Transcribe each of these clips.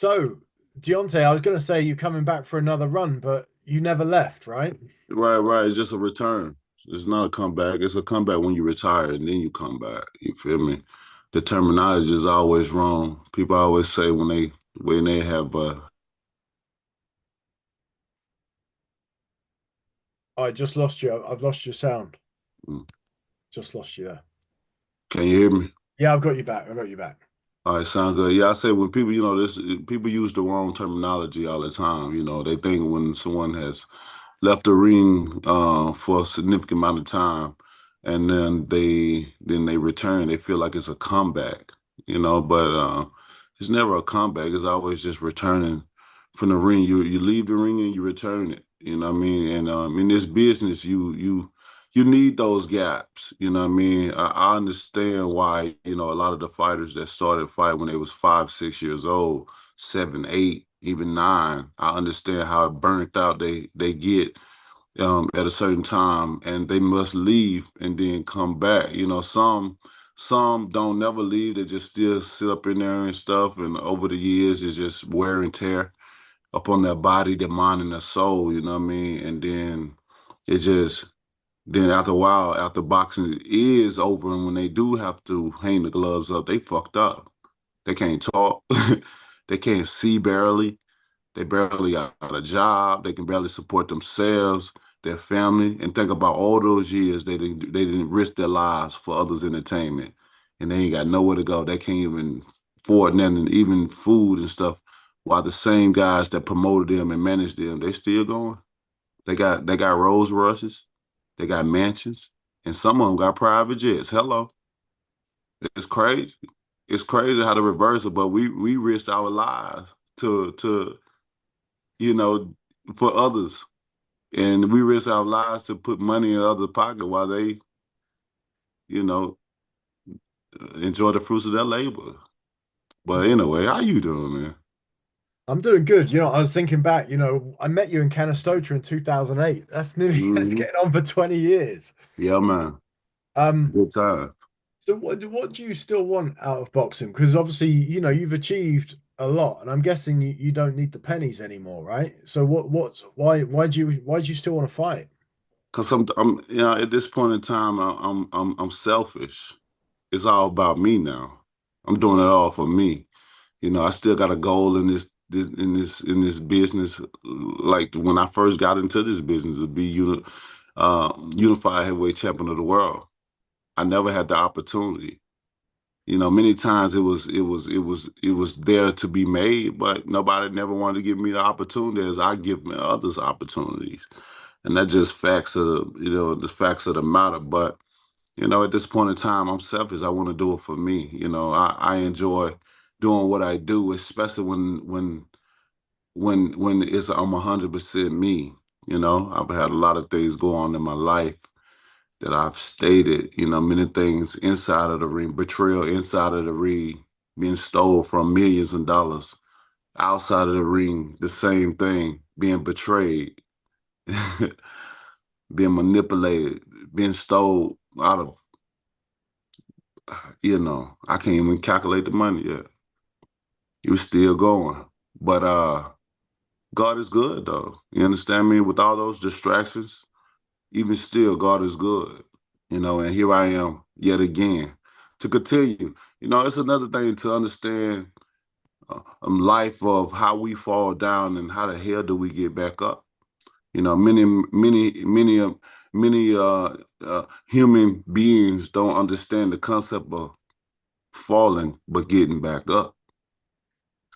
So, Deontay, I was going to say you're coming back for another run, but you never left, right? Right, right. It's just a return. It's not a comeback. It's a comeback when you retire and then you come back. You feel me? The terminology is always wrong. People always say when they have I just lost you. I've lost your sound. mm, Just lost you there. can you hear me? Yeah, I've got you back. I've got you back. All right, sound good. Yeah, I say when people, people use the wrong terminology all the time. They think when someone has left the ring for a significant amount of time, and then they return. They feel like it's a comeback, but it's never a comeback. It's always just returning from the ring. You leave the ring and you return it. You know what I mean? And in this business, you need those gaps. You know what I mean? I understand why a lot of the fighters that started fight when they was 5, 6 years old, 7, 8, even 9. I understand how burnt out they get at a certain time, and they must leave and then come back. Some don't never leave; they just still sit up in there and stuff. And over the years, it's just wear and tear upon their body, their mind, and their soul. You know what I mean? And then it just then after a while, after boxing is over, and when they do have to hang the gloves up, they fucked up. They can't talk. They can't see barely. They barely got a job. They can barely support themselves, their family, and think about all those years they didn't risk their lives for others' entertainment, and they ain't got nowhere to go. They can't even afford nothing, even food and stuff. While the same guys that promoted them and managed them, they still going. They got Rolls Royces, they got mansions, and some of them got private jets. Hello, it's crazy. It's crazy how to reverse it, but we risked our lives to you know, for others. And we risk our lives to put money in other pocket while they, you know, enjoy the fruits of their labor. But anyway, how you doing, man? I'm doing good. I was thinking back, I met you in Canastota in 2008. That's Hmm. getting on for 20 years. Yeah, man. Um, Good time. so what do you still want out of boxing? Because obviously, you've achieved a lot, and I'm guessing you don't need the pennies anymore, right? So why do you still want to fight? Cause at this point in time, I'm selfish. It's all about me now. I'm doing it all for me. I still got a goal in this business. Like when I first got into this business, to be unified heavyweight champion of the world. I never had the opportunity. Many times it was there to be made, but nobody never wanted to give me the opportunity as I give others opportunities. And that's just the facts of the matter. But at this point in time, I'm selfish. I want to do it for me. I enjoy doing what I do, especially when I'm 100% me. I've had a lot of things go on in my life that I've stated, many things inside of the ring, betrayal inside of the ring, being stole from millions of dollars outside of the ring, the same thing, being betrayed, being manipulated, being stole out of, I can't even calculate the money yet. It was still going. But God is good though. You understand me? With all those distractions, even still, God is good. And here I am yet again to continue. It's another thing to understand life of how we fall down and how the hell do we get back up. Many, many, many human beings don't understand the concept of falling but getting back up.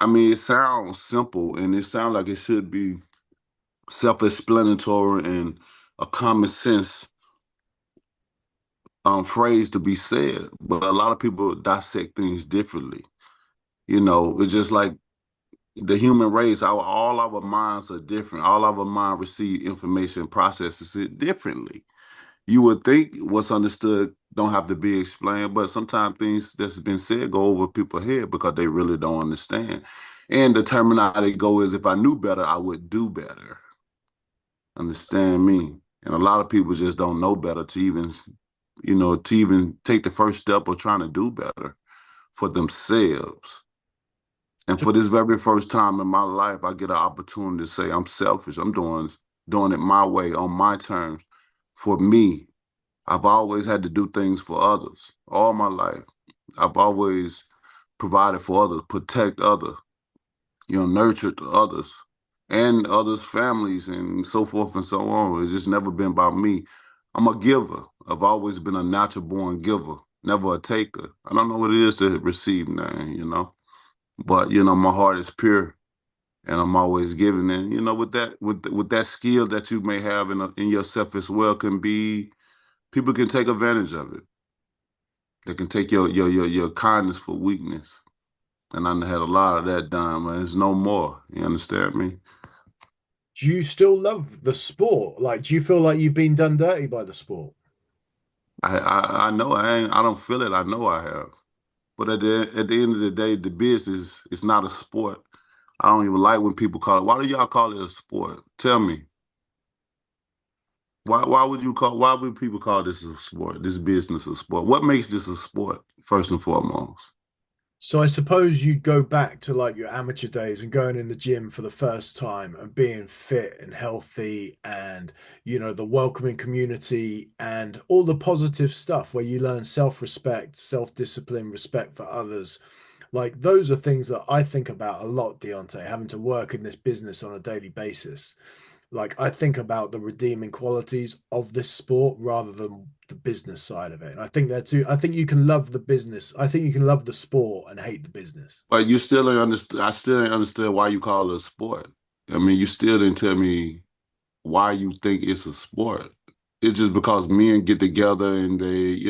I mean, it sounds simple and it sounds like it should be self-explanatory and a common sense phrase to be said, but a lot of people dissect things differently. It's just like the human race. All our minds are different. All our mind receive information, processes it differently. You would think what's understood don't have to be explained, but sometimes things that's been said go over people's head because they really don't understand. And the terminology go is, if I knew better, I would do better. Understand me? And a lot of people just don't know better to even take the first step of trying to do better for themselves. And for this very first time in my life, I get an opportunity to say I'm selfish. I'm doing it my way on my terms for me. I've always had to do things for others all my life. I've always provided for others, protect others, nurtured others and others' families and so forth and so on. It's just never been about me. I'm a giver. I've always been a natural born giver, never a taker. I don't know what it is to receive now. But my heart is pure and I'm always giving. And with that skill that you may have in yourself as well can be people can take advantage of it. They can take your kindness for weakness. And I done had a lot of that done, man. It's no more. You understand me? Do you still love the sport? Like, do you feel like you've been done dirty by the sport? I know I don't feel it. I know I have. But at the end of the day, the business is not a sport. I don't even like when people call it. Why do y'all call it a sport? Tell me. Why would people call this a sport, this business a sport? What makes this a sport, first and foremost? So I suppose you'd go back to like your amateur days and going in the gym for the first time and being fit and healthy and the welcoming community and all the positive stuff where you learn self-respect, self-discipline, respect for others. Like those are things that I think about a lot, Deontay, having to work in this business on a daily basis. Like I think about the redeeming qualities of this sport rather than the business side of it. And I think that too. I think you can love the business. I think you can love the sport and hate the business. But you still don't understand. I still don't understand why you call it a sport. I mean, you still didn't tell me why you think it's a sport. It's just because men get together and they,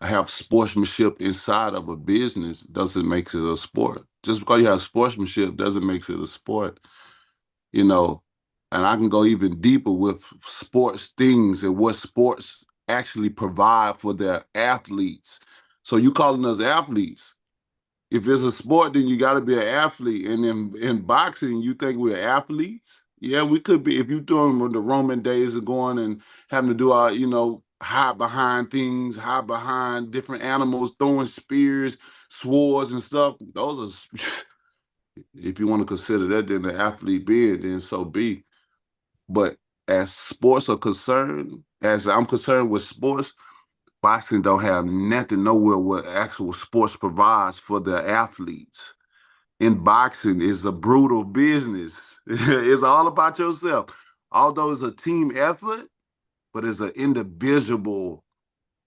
have sportsmanship inside of a business doesn't make it a sport. Just because you have sportsmanship doesn't make it a sport, you know. And I can go even deeper with sports things and what sports actually provide for their athletes. So you calling us athletes. If it's a sport, then you got to be an athlete. And in boxing, you think we're athletes? Yeah, we could be. If you're doing the Roman days of going and having to do our, hide behind things, hide behind different animals, throwing spears, swords, and stuff. Those are, if you want to consider that, then the athlete being, then so be. But as sports are concerned, as I'm concerned with sports, boxing don't have nothing nowhere what actual sports provides for the athletes. In boxing, it's a brutal business. It's all about yourself. Although it's a team effort, but it's an individual.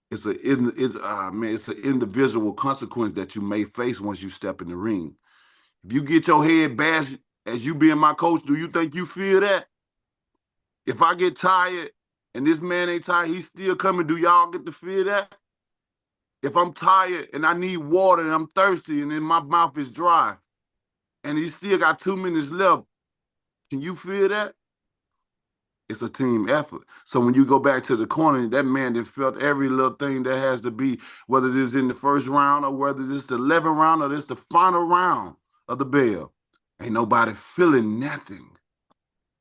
It's an individual consequence that you may face once you step in the ring. If you get your head bashed as you being my coach, do you think you feel that? If I get tired and this man ain't tired, he's still coming. Do y'all get to feel that? If I'm tired and I need water and I'm thirsty and then my mouth is dry and he still got 2 minutes left, can you feel that? It's a team effort. So when you go back to the corner, that man that felt every little thing that has to be, whether it is in the first round or whether it's the 11th round or it's the final round of the bell. Ain't nobody feeling nothing.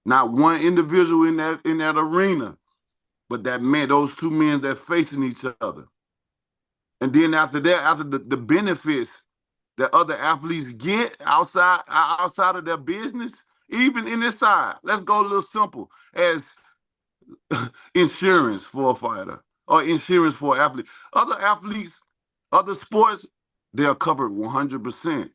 Not one individual in that arena, but that man, those two men that facing each other. And then after that, after the benefits that other athletes get outside of their business, even in this side, let's go a little simple as insurance for a fighter or insurance for an athlete. Other athletes, other sports, they are covered 100%.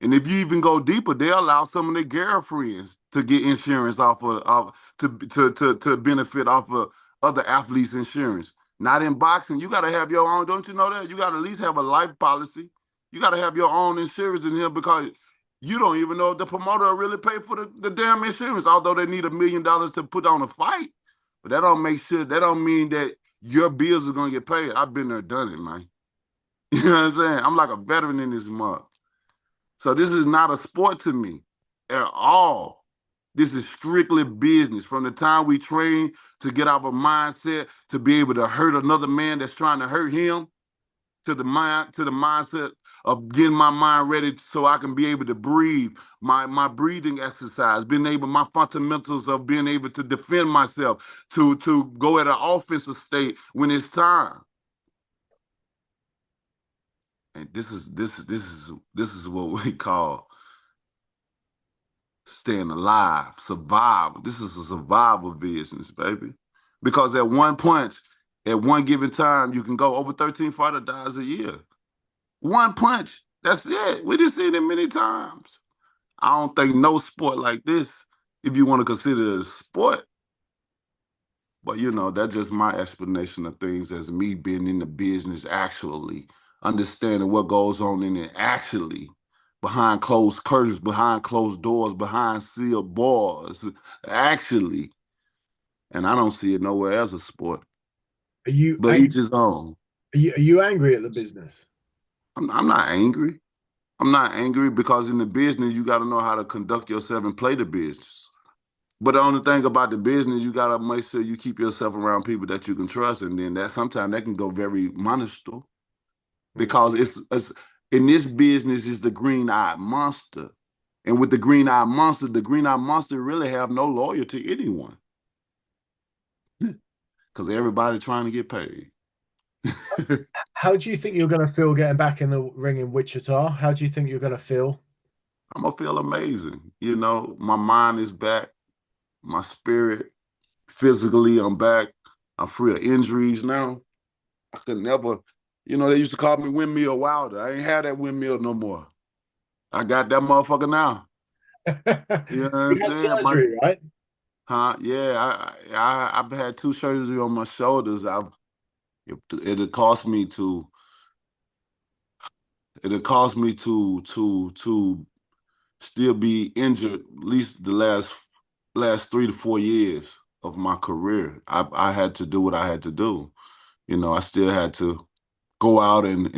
And if you even go deeper, they allow some of their girlfriends to get insurance to benefit off of other athletes' insurance. Not in boxing. You got to have your own. Don't you know that? You got to at least have a life policy. You got to have your own insurance in here because you don't even know if the promoter will really pay for the damn insurance, although they need $1 million to put on a fight. But that don't make sure, that don't mean that your bills are going to get paid. I've been there, done it, man. You know what I'm saying? I'm like a veteran in this month. So this is not a sport to me at all. This is strictly business. From the time we train to get our mindset to be able to hurt another man that's trying to hurt him, to the mindset of getting my mind ready so I can be able to breathe, my breathing exercise, being able, my fundamentals of being able to defend myself, to go at an offensive state when it's time. And this is what we call staying alive, survival. This is a survival business, baby. Because at one punch, at one given time, you can go over 13 fighter dies a year. One punch. That's it. We just seen it many times. I don't think no sport like this, if you want to consider it a sport, but that's just my explanation of things as me being in the business, actually understanding what goes on in it, actually behind closed curtains, behind closed doors, behind sealed doors, actually. And I don't see it nowhere as a sport, Are you but each ang- his own. are you angry at the business? I'm not angry. I'm not angry because in the business, you got to know how to conduct yourself and play the business. But the only thing about the business, you gotta make sure you keep yourself around people that you can trust, and then that sometimes that can go very monstrous Mm. because it's in this business is the green-eyed monster, and with the green-eyed monster really have no loyalty to anyone because everybody trying to get paid. How do you think you're going to feel getting back in the ring in Wichita? How do you think you're going to feel? I'm gonna feel amazing. My mind is back, my spirit, physically, I'm back. I'm free of injuries now. I could never, they used to call me Windmill Wilder. I ain't had that windmill no more. I got that motherfucker now. You know what I'm You had saying? surgery, right? Yeah, I've had two surgeries on my shoulders. It cost me to it cost me to still be injured at least the last 3 to 4 years of my career. I had to do what I had to do. I still had to go out and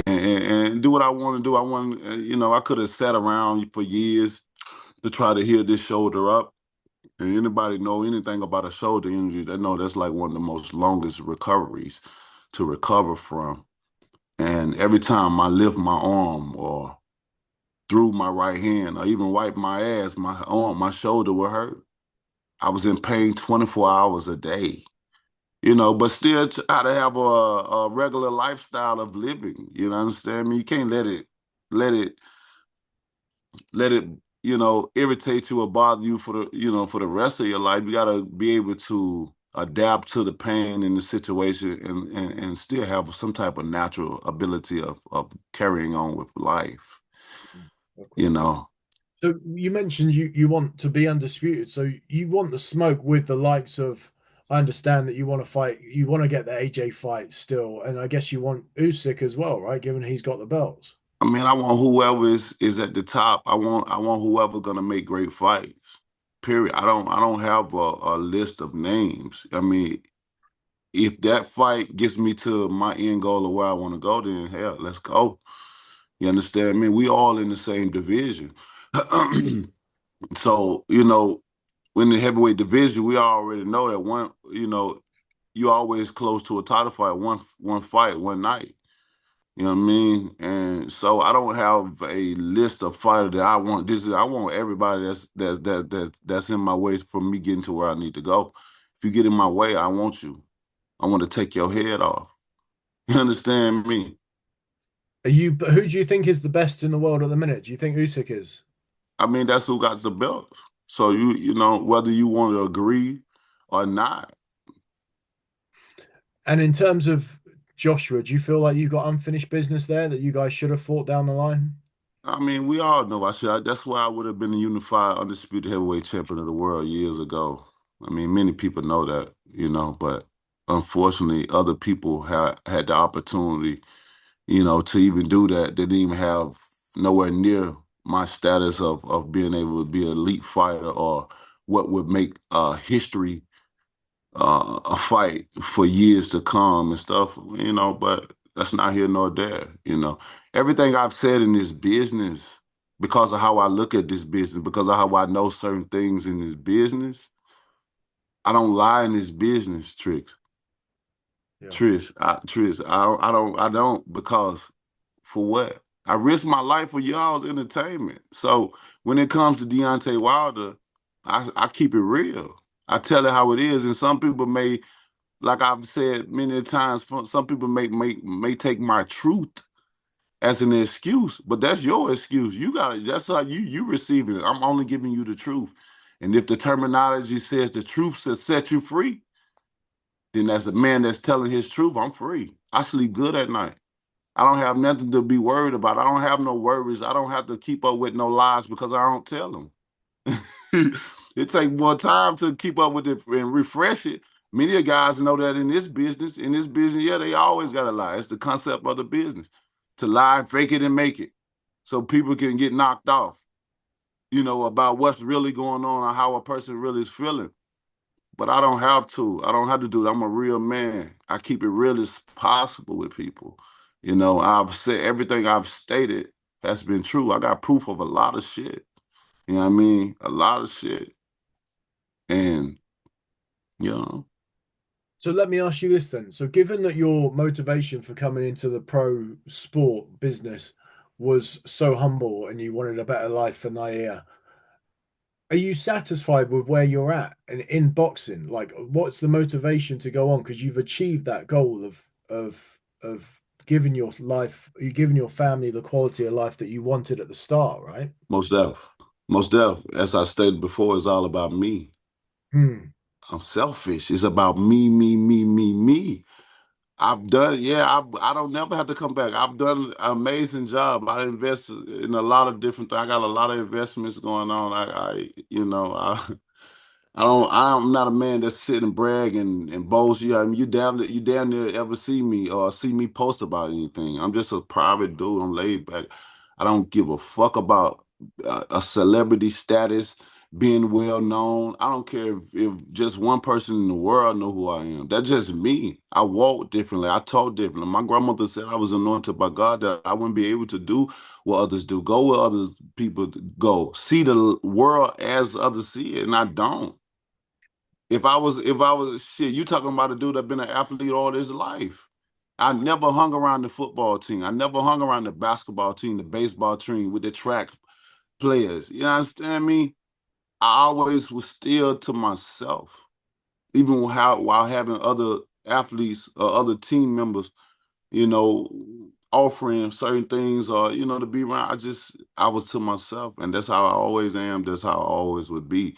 do what I want to do. I could have sat around for years to try to heal this shoulder up. And anybody know anything about a shoulder injury, they know that's like one of the most longest recoveries to recover from. And every time I lift my arm or threw my right hand or even wipe my ass, my shoulder would hurt. I was in pain 24 hours a day. But still try to have a regular lifestyle of living. Understand me? You can't let it, let it, irritate you or bother you for the rest of your life. You gotta be able to adapt to the pain in the situation and still have some type of natural ability of carrying on with life, Mm, of you course. know. So you mentioned you want to be undisputed. So you want the smoke with the likes of. I understand that you want to fight. You want to get the AJ fight still, and I guess you want Usyk as well, right? Given he's got the belts. I mean, I want whoever is at the top. I want whoever gonna make great fights. Period. I don't have a list of names. I mean, if that fight gets me to my end goal of where I want to go, then hell, let's go. You understand me? We all in the same division. So, in the heavyweight division, we already know that you always close to a title fight, one fight, one night. You know what I mean? And so I don't have a list of fighters that I want. I want everybody that's in my way for me getting to where I need to go. If you get in my way, I want you. I want to take your head off. You understand me? Are you? But who do you think is the best in the world at the minute? Do you think Usyk is? I mean, that's who got the belt. So whether you want to agree or not. And in terms of Joshua, do you feel like you got unfinished business there that you guys should have fought down the line? I mean, we all know I should. That's why I would have been the unified, undisputed heavyweight champion of the world years ago. I mean, many people know that, but unfortunately, other people had the opportunity, to even do that. They didn't even have nowhere near my status of being able to be an elite fighter or what would make history a fight for years to come and stuff, but that's not here nor there, Everything I've said in this business, because of how I look at this business, because of how I know certain things in this business, I don't lie in this business, Tricks. Yeah. I don't because for what? I risk my life for y'all's entertainment. So when it comes to Deontay Wilder, I keep it real. I tell it how it is, and some people like I've said many times, some people may take my truth as an excuse, but that's your excuse. You got it. That's how you receiving it. I'm only giving you the truth. And if the terminology says the truth should set you free, then as a man that's telling his truth, I'm free. I sleep good at night. I don't have nothing to be worried about. I don't have no worries. I don't have to keep up with no lies because I don't tell them. It takes more time to keep up with it and refresh it. Many of guys know that in this business, yeah, they always got to lie. It's the concept of the business to lie, fake it, and make it, so people can get knocked off. About what's really going on or how a person really is feeling. But I don't have to. I don't have to do that. I'm a real man. I keep it real as possible with people. I've said everything I've stated has been true. I got proof of a lot of shit. You know what I mean? A lot of shit. And, you know, So let me ask you this then. So given that your motivation for coming into the pro sport business was so humble and you wanted a better life for Nair, are you satisfied with where you're at and in boxing? Like, what's the motivation to go on? Because you've achieved that goal of giving your life, you giving your family the quality of life that you wanted at the start, right? most def. Most def, as I stated before, is all about me. Hmm. I'm selfish. It's about me, me, me, me, me. I've done, yeah, I don't never have to come back. I've done an amazing job. I invest in a lot of different things. I got a lot of investments going on. I'm not a man that's sitting and brag and boast. I mean, you damn near ever see me or see me post about anything. I'm just a private dude. I'm laid back. I don't give a fuck about a celebrity status, being well known. I don't care if just one person in the world know who I am. That's just me. I walk differently. I talk differently. My grandmother said I was anointed by God, that I wouldn't be able to do what others do. Go where other people go. See the world as others see it, and I don't. If I was shit, you talking about a dude that been an athlete all his life. I never hung around the football team. I never hung around the basketball team, the baseball team with the track players. You understand me? I always was still to myself, even while having other athletes or other team members, you know, offering certain things or, to be around. I was to myself, and that's how I always am. That's how I always would be.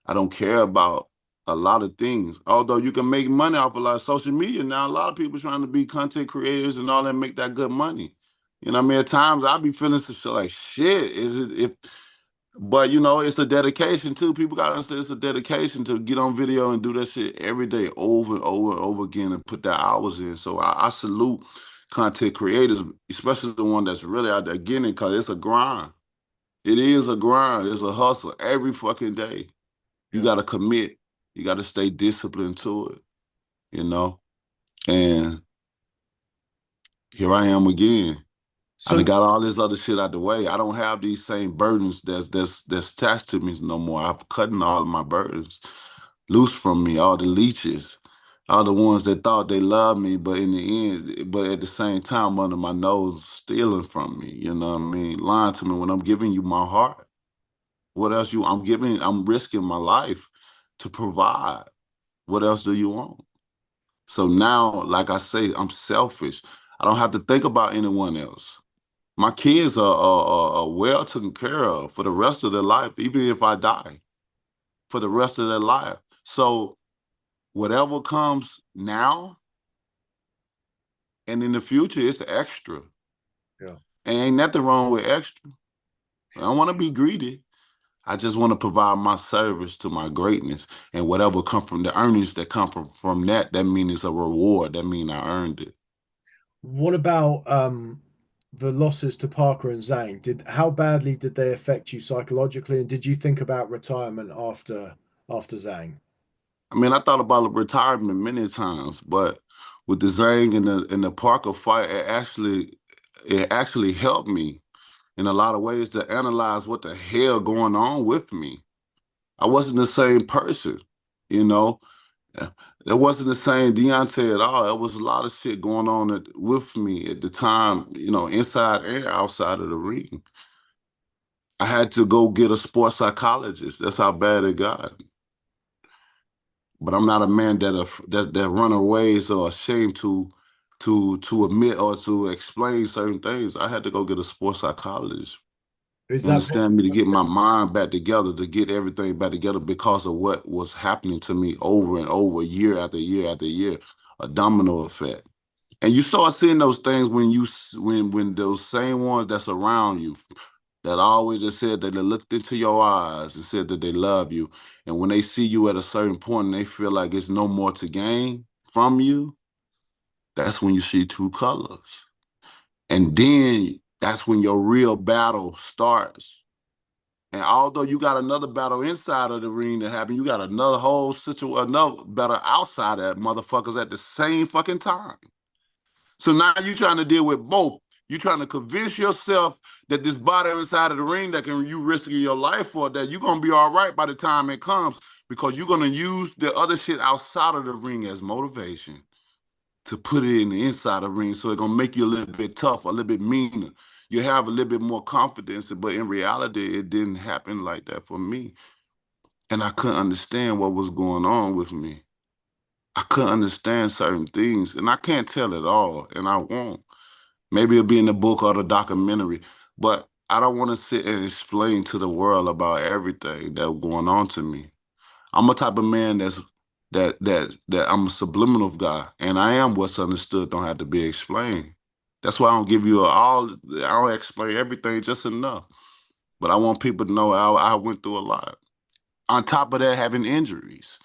I don't care about a lot of things. Although you can make money off a lot of social media now, a lot of people trying to be content creators and all that, make that good money. You know what I mean? At times I be feeling some shit like shit. Is it if But it's a dedication too. People gotta understand it's a dedication to get on video and do that shit every day over and over and over again and put that hours in. So I salute content creators, especially the one that's really out there getting it, because it's a grind. It is a grind. It's a hustle every fucking day. You Yeah. gotta commit. You gotta stay disciplined to it, you know? And here I am again. I done So got all this other shit out the way. I don't have these same burdens that's attached to me no more. I've cutting all of my burdens loose from me, all the leeches, all the ones that thought they loved me, but in the end, but at the same time under my nose stealing from me, you know what I mean? Lying to me when I'm giving you my heart. What else I'm risking my life to provide. What else do you want? So now, like I say, I'm selfish. I don't have to think about anyone else. My kids are well taken care of for the rest of their life, even if I die, for the rest of their life. So whatever comes now and in the future, it's extra. yeah. And ain't nothing wrong with extra. I don't want to be greedy. I just want to provide my service to my greatness, and whatever come from the earnings that come from that, that means it's a reward. That means I earned it. What about the losses to Parker and Zhang? How badly did they affect you psychologically? And did you think about retirement after Zhang? I mean, I thought about retirement many times, but with the Zhang and the Parker fight, it actually helped me in a lot of ways to analyze what the hell going on with me. I wasn't the same person, you know. It wasn't the same Deontay at all. There was a lot of shit going on with me at the time, inside and outside of the ring. I had to go get a sports psychologist. That's how bad it got. But I'm not a man that run away or ashamed to to admit or to explain certain things, I had to go get a sports psychologist. Is You that what? understand me? To get my mind back together, to get everything back together because of what was happening to me over and over, year after year after year, a domino effect. And you start seeing those things when when those same ones that's around you that always just said that they looked into your eyes and said that they love you, and when they see you at a certain point and they feel like it's no more to gain from you, that's when you see true colors. And then that's when your real battle starts. And although you got another battle inside of the ring that happened, you got another whole situation, another battle outside of that motherfuckers at the same fucking time. So now you're trying to deal with both. You're trying to convince yourself that this battle inside of the ring that can you risking your life for, that you're gonna be all right by the time it comes, because you're gonna use the other shit outside of the ring as motivation to put it in the inside of the ring. So it's gonna make you a little bit tougher, a little bit meaner. You have a little bit more confidence, but in reality, it didn't happen like that for me. And I couldn't understand what was going on with me. I couldn't understand certain things, and I can't tell it all, and I won't. Maybe it'll be in the book or the documentary, but I don't want to sit and explain to the world about everything that's going on to me. I'm a type of man that I'm a subliminal guy, and I am what's understood don't have to be explained. That's why I don't give you all. I don't explain everything just enough, but I want people to know I went through a lot. On top of that, having injuries,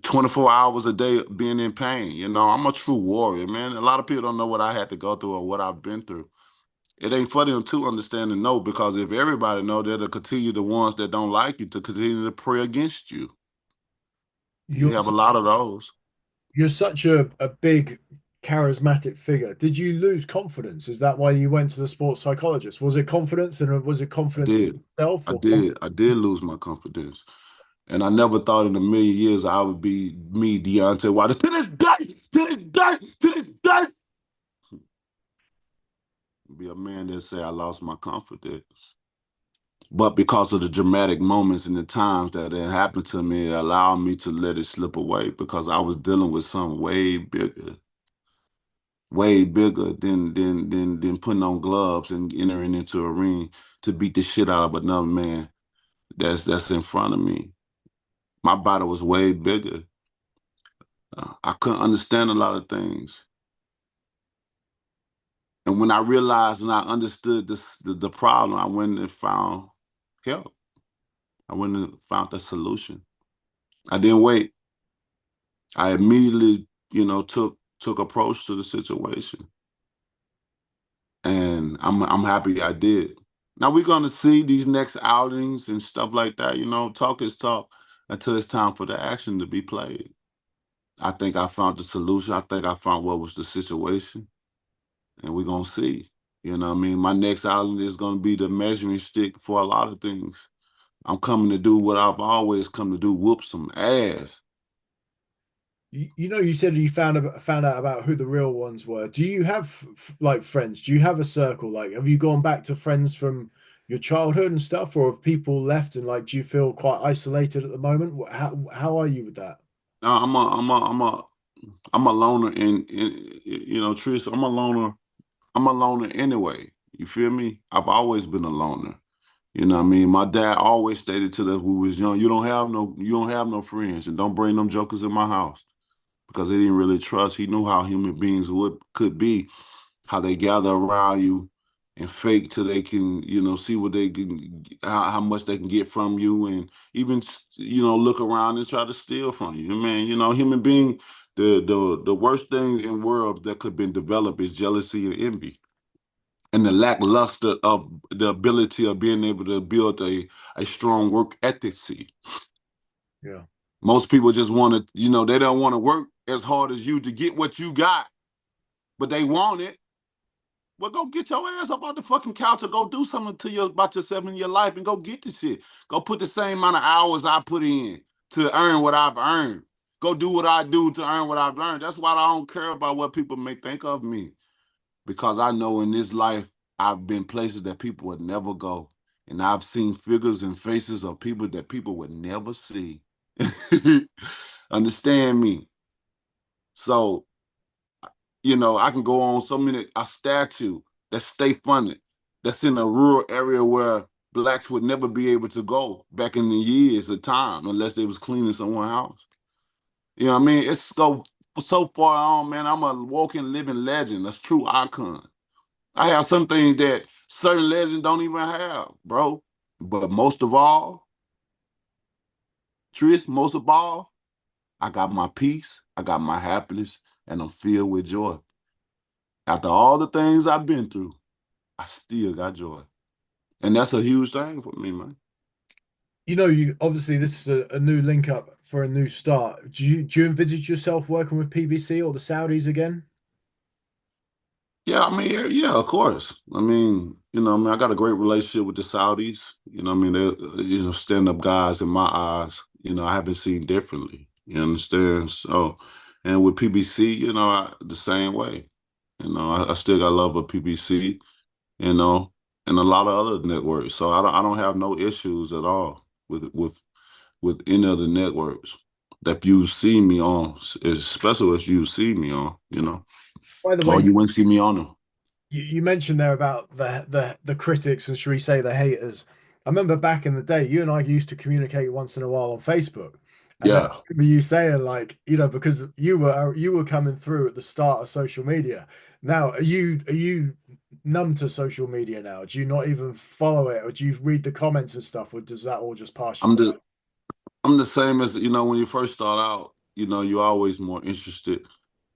24 hours a day being in pain. You know, I'm a true warrior, man. A lot of people don't know what I had to go through or what I've been through. It ain't for them to understand and know, because if everybody know, they'll continue the ones that don't like you to continue to pray against you. You You're have a lot of those. you're such a big charismatic figure. Did you lose confidence? Is that why you went to the sports psychologist? Was it confidence, and was it I confidence in did. yourself I or did. I did lose my confidence. And I never thought in a million years I would be me, Deontay Wilder. To this day, to this day, to this day. Be a man that say I lost my confidence. But because of the dramatic moments and the times that it happened to me, it allowed me to let it slip away, because I was dealing with something way bigger than putting on gloves and entering into a ring to beat the shit out of another man that's in front of me. My body was way bigger. I couldn't understand a lot of things. And when I realized and I understood the problem, I went and found help. I went and found the solution. I didn't wait. I immediately, took approach to the situation, and I'm happy I did. Now we're gonna see these next outings and stuff like that. Talk is talk until it's time for the action to be played. I think I found the solution. I think I found what was the situation, and we're gonna see. You know what I mean? My next outing is gonna be the measuring stick for a lot of things. I'm coming to do what I've always come to do: whoop some ass. you said you found out about who the real ones were. Do you have like friends? Do you have a circle? Like, have you gone back to friends from your childhood and stuff, or have people left? And like, do you feel quite isolated at the moment? How are you with that? No, I'm a loner in Trish. I'm a loner. I'm a loner anyway. You feel me? I've always been a loner. You know what I mean? My dad always stated to us when we was young, you don't have no friends, and don't bring them jokers in my house, because he didn't really trust. He knew how human beings could be, how they gather around you and fake till they can, see what they can, how much they can get from you, and even, look around and try to steal from you. Man, human being, the worst thing in the world that could have been developed is jealousy and envy, and the lackluster of the ability of being able to build a strong work ethic. Yeah. Most people just want to, they don't want to work as hard as you to get what you got, but they want it. Well, go get your ass up on the fucking couch or go do something about yourself in your life and go get the shit. Go put the same amount of hours I put in to earn what I've earned. Go do what I do to earn what I've earned. That's why I don't care about what people may think of me, because I know in this life I've been places that people would never go. And I've seen figures and faces of people that people would never see. Understand me? So I can go on so many a statue that stay funded, that's in a rural area where blacks would never be able to go back in the years of time unless they was cleaning someone's house. You know what I mean? It's so far on, man. I'm a walking, living legend, a true icon. I have some things that certain legends don't even have, bro. But most of all, Tris, most of all, I got my peace, I got my happiness, and I'm filled with joy. After all the things I've been through, I still got joy. And that's a huge thing for me, man. You obviously this is a new link up for a new start. Do you envisage yourself working with PBC or the Saudis again? Yeah, I mean, yeah, of course. I got a great relationship with the Saudis. They're, stand-up guys in my eyes. I haven't seen differently. You understand? So, and with PBC, the same way. I still got love of PBC, you know, and a lot of other networks. So I don't have no issues at all with any of the networks that you see me on, especially if you see me on, By the or way, you wouldn't see me on them. you mentioned there about the critics and should we say the haters. I remember back in the day, you and I used to communicate once in a while on Facebook, and then I Yeah. remember you saying like, because you were coming through at the start of social media. Now, are you numb to social media now? Do you not even follow it, or do you read the comments and stuff, or does that all just pass you I'm by? the I'm the same as when you first start out, you're always more interested.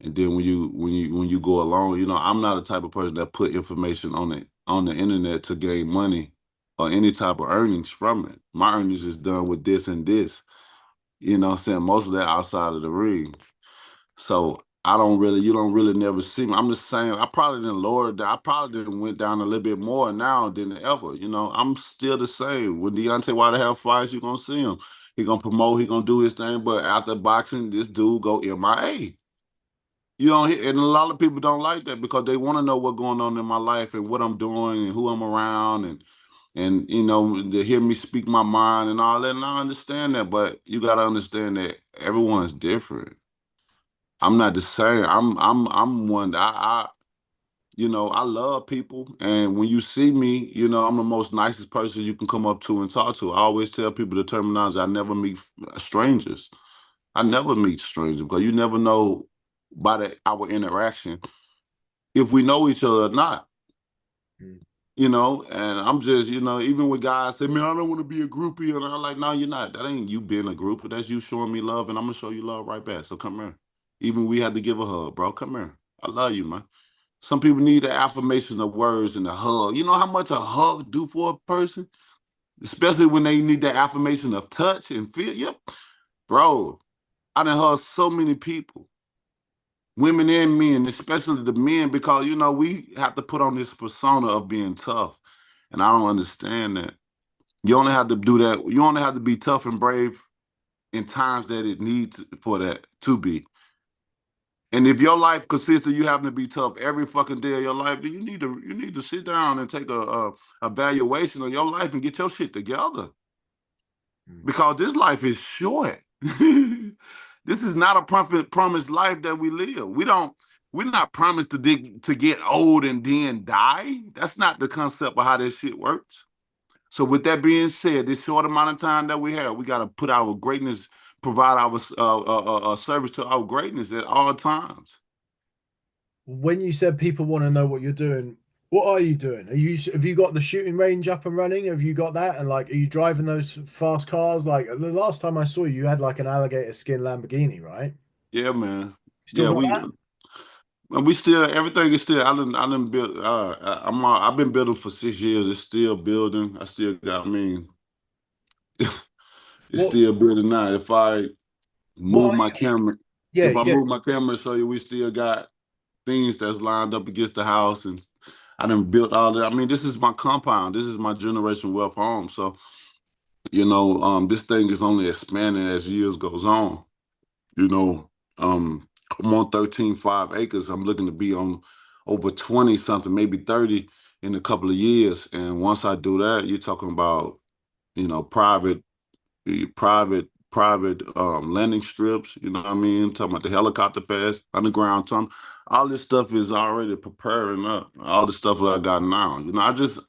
And then when you go along, I'm not a type of person that put information on the internet to gain money or any type of earnings from it. My earnings is done with this and this. What I'm saying? Most of that outside of the ring. So you don't really never see me. I'm just saying, I probably didn't lower that. I probably didn't went down a little bit more now than ever. I'm still the same. When Deontay Wilder have fights, you're gonna see him. He gonna promote, he gonna do his thing. But after boxing, this dude go MIA. And a lot of people don't like that because they want to know what's going on in my life and what I'm doing and who I'm around and to hear me speak my mind and all that. And I understand that, but you gotta understand that everyone's different. I'm not the same. I'm one that I love people. And when you see me, I'm the most nicest person you can come up to and talk to. I always tell people the terminology, I never meet strangers. I never meet strangers because you never know by our interaction if we know each other or not. Mm. And I'm just, even with guys say, man, I don't want to be a groupie. And I'm like, no, you're not. That ain't you being a groupie. That's you showing me love, and I'm gonna show you love right back. So come here. Even we had to give a hug, bro. Come here. I love you, man. Some people need the affirmation of words and a hug. You know how much a hug do for a person? Especially when they need the affirmation of touch and feel. Yep. Bro, I done hugged so many people, women and men, especially the men, because, we have to put on this persona of being tough. And I don't understand that. You only have to do that. You only have to be tough and brave in times that it needs for that to be. And if your life consists of you having to be tough every fucking day of your life, then you need to sit down and take a evaluation of your life and get your shit together. Mm. Because this life is short. This is not a promised life that we live. We're not promised to get old and then die. That's not the concept of how this shit works. So with that being said, this short amount of time that we have, we got to put our greatness, provide our service to our greatness at all times. When you said people want to know what you're doing, what are you doing? Have you got the shooting range up and running? Have you got that? And like, are you driving those fast cars? Like the last time I saw you, you had like an alligator skin Lamborghini, right? Yeah, man. Still Yeah, got we that? we still everything is still. I done build. I've been building for 6 years. It's still building. I still got. I mean, it's What still building now. If I what move are my you? camera, Yeah, if I yeah. move my camera, show you, we still got things that's lined up against the house, and I done built all that. I mean, this is my compound. This is my generation wealth home. So this thing is only expanding as years goes on. You know, I'm on 13.5 acres. I'm looking to be on over 20 something, maybe 30 in a couple of years. And once I do that, you're talking about, private, private landing strips. You know what I mean? Talking about the helicopter pads, underground tunnel. all this stuff is already preparing up. All the stuff that I got now.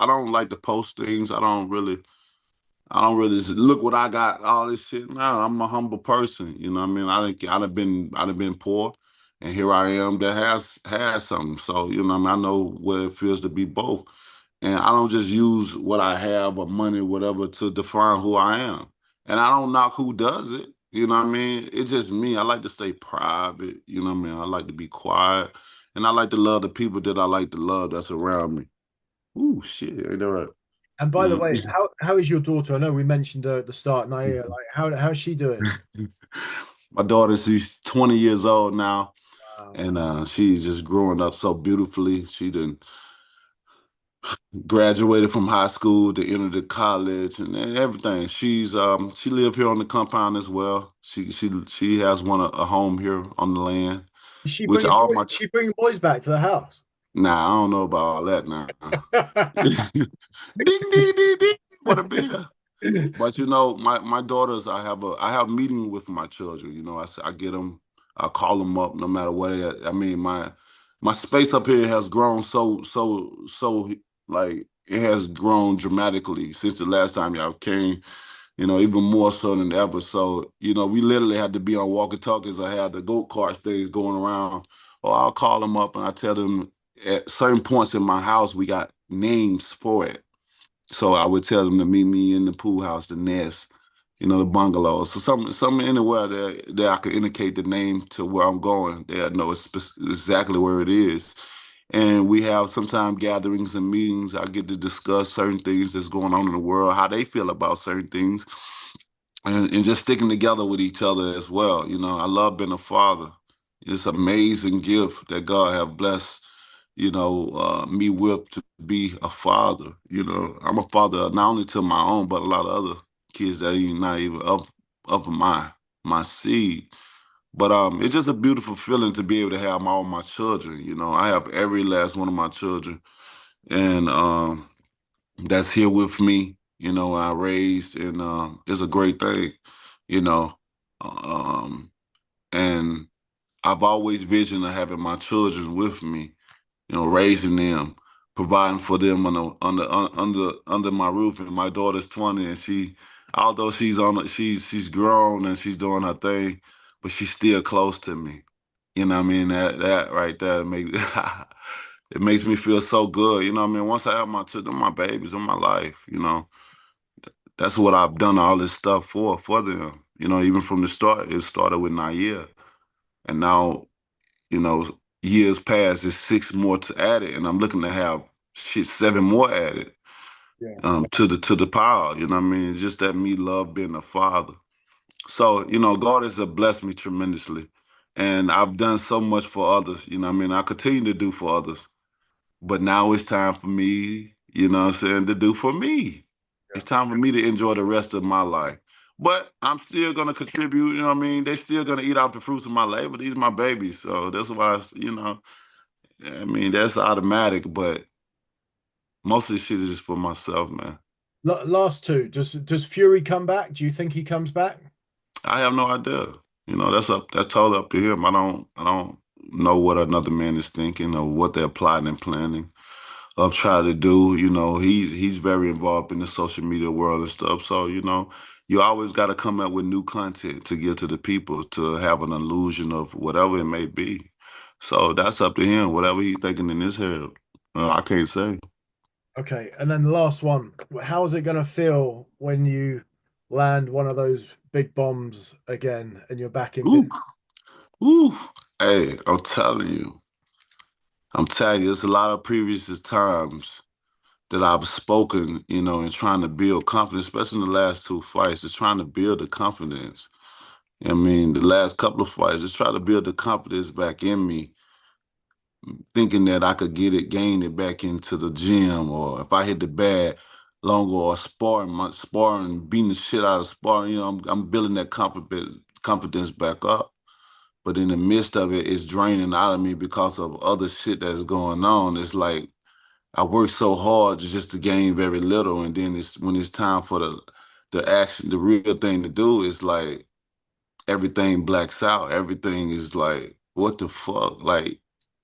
I don't like to post things. I don't really look what I got, all this shit. No, I'm a humble person. You know what I mean? I'd have been poor and here I am that has something. So, what I mean, I know what it feels to be both. And I don't just use what I have or money, whatever, to define who I am. And I don't knock who does it. You know what I mean? It's just me. I like to stay private. You know what I mean? I like to be quiet. And I like to love the people that I like to love that's around me. Ooh, shit. Ain't that right? And by the Yeah. way, how is your daughter? I know we mentioned her at the start, Naia. Like, how's she doing? My daughter, she's 20 years old now, Wow. and she's just growing up so beautifully. She done graduated from high school to enter the college and everything. She live here on the compound as well. She has a home here on the land, Is she which bringing all boys? my Is she bringing boys back to the house? nah, I don't know about all that now. Ding ding ding ding. What a bill. But my daughters, I have meeting with my children. I get them, I call them up no matter what. I mean, my space up here has grown so like it has grown dramatically since the last time y'all came. Even more so than ever. So we literally had to be on walkie talkies. I had the go kart things going around. Or I'll call them up and I tell them at certain points in my house we got names for it. So I would tell them to meet me in the pool house, the nest, the bungalow. So something anywhere that I could indicate the name to where I'm going. They'll know exactly where it is. And we have sometimes gatherings and meetings. I get to discuss certain things that's going on in the world, how they feel about certain things, and just sticking together with each other as well. I love being a father. It's an amazing gift that God have blessed, me with to be a father. I'm a father not only to my own, but a lot of other kids that ain't not even of my seed. But it's just a beautiful feeling to be able to have all my children. I have every last one of my children, and that's here with me. I raised, and it's a great thing. You know, um, and I've always visioned of having my children with me, raising them, providing for them under my roof. And my daughter's 20, and although she's grown and she's doing her thing, but she's still close to me. You know what I mean? That right there makes it makes me feel so good. You know what I mean? Once I have my children, my babies in my life, that's what I've done all this stuff for them. Even from the start, it started with Nair, and now you know, years past, there's six more to add it, and I'm looking to have seven more added Yeah. to the pile. You know what I mean? It's just that me love being a father. So, God has blessed me tremendously. And I've done so much for others, what I mean? I continue to do for others. But now it's time for me, what I'm saying, to do for me. Yeah. It's time for me to enjoy the rest of my life. But I'm still gonna contribute, what I mean? They're still gonna eat off the fruits of my labor. These are my babies. So that's why I mean, that's automatic, but most of this shit is just for myself, man. Last two. Does Fury come back? Do you think he comes back? I have no idea. That's totally up to him. I don't know what another man is thinking or what they're plotting and planning of trying to do. He's very involved in the social media world and stuff. So, you always got to come up with new content to give to the people to have an illusion of whatever it may be. So that's up to him. Whatever he's thinking in his head, I can't say. Okay. And then the last one. How is it going to feel when you land one of those big bombs again and you're back in Ooh, business? ooh. Hey, I'm telling you, there's a lot of previous times that I've spoken, and trying to build confidence, especially in the last two fights, just trying to build the confidence. I mean, the last couple of fights, just try to build the confidence back in me, thinking that I could gain it back into the gym, or if I hit the bag longer or sparring, beating the shit out of sparring, I'm building that confidence back up. But in the midst of it, it's draining out of me because of other shit that's going on. It's like I work so hard just to gain very little, and then when it's time for the action, the real thing to do is like everything blacks out. Everything is like, what the fuck? Like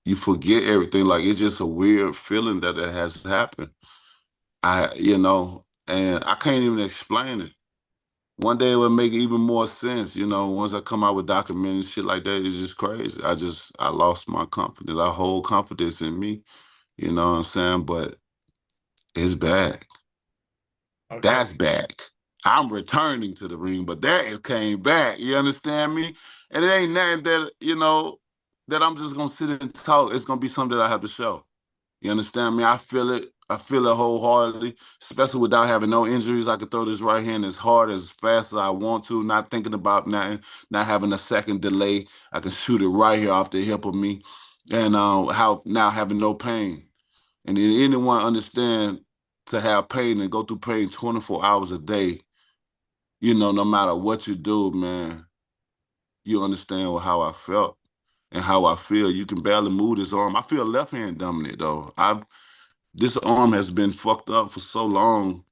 You forget everything. Like it's just a weird feeling that it has happened. And I can't even explain it. One day it would make even more sense, once I come out with documentaries, shit like that, it's just crazy. I lost my confidence. I hold confidence in me, you know what I'm saying? But it's bad. Okay. That's back. I'm returning to the ring, but that it came back. You understand me? And it ain't nothing that I'm just gonna sit and talk. It's gonna be something that I have to show. You understand me? I feel it. I feel it wholeheartedly, especially without having no injuries. I can throw this right hand as hard, as fast as I want to, not thinking about nothing, not having a second delay. I can shoot it right here off the hip of me, and how now having no pain. And did anyone understand to have pain and go through pain 24 hours a day, no matter what you do, man, you understand how I felt and how I feel. You can barely move this arm. I feel left hand dominant though. This arm has been fucked up for so long,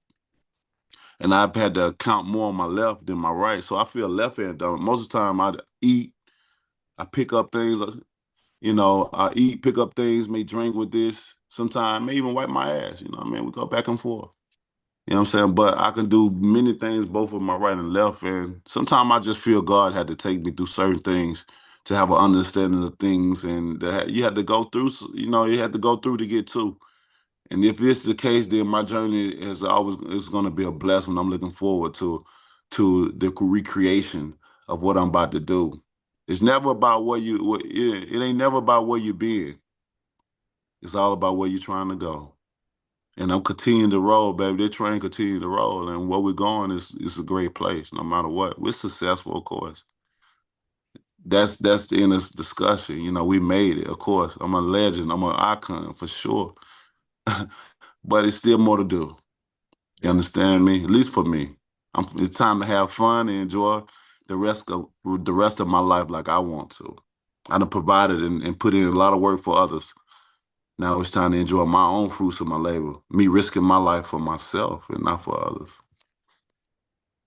and I've had to count more on my left than my right. So I feel left hand dominant. Most of the time I eat, I pick up things, I eat, pick up things, may drink with this. Sometimes may even wipe my ass. You know what I mean? We go back and forth. You know what I'm saying? But I can do many things both with my right and left. And sometimes I just feel God had to take me through certain things to have an understanding of things. And that you had to go through, you had to go through to get to. And if it's the case, then my journey is going to be a blessing. I'm looking forward to the recreation of what I'm about to do. It's never about it ain't never about where you been. It's all about where you're trying to go. And I'm continuing to roll, baby. The train continue to roll, and where we're going is a great place, no matter what. We're successful, of course. That's the end of discussion. We made it, of course. I'm a legend. I'm an icon for sure. But it's still more to do. You Yeah. understand me? At least for me. It's time to have fun and enjoy the rest of my life like I want to. I done provided and put in a lot of work for others. Now it's time to enjoy my own fruits of my labor. Me risking my life for myself and not for others.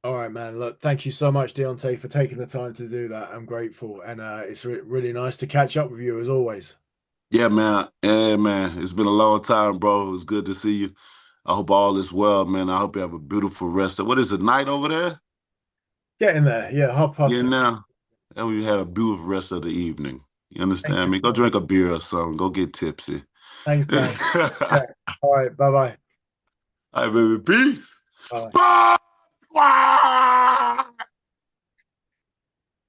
All right, man. Look, thank you so much, Deontay, for taking the time to do that. I'm grateful, and it's really nice to catch up with you as always. Yeah, man. Yeah, man. It's been a long time, bro. It's good to see you. I hope all is well, man. I hope you have a beautiful rest of what is it, night over there? Getting there. Yeah, half past Yeah, six. now. And we had a beautiful rest of the evening. You Thank understand you me? Go so much. drink a beer or something. Go get tipsy. Thanks, All man. Yeah. All right. Bye bye. right, baby. Peace. Bye. Bye.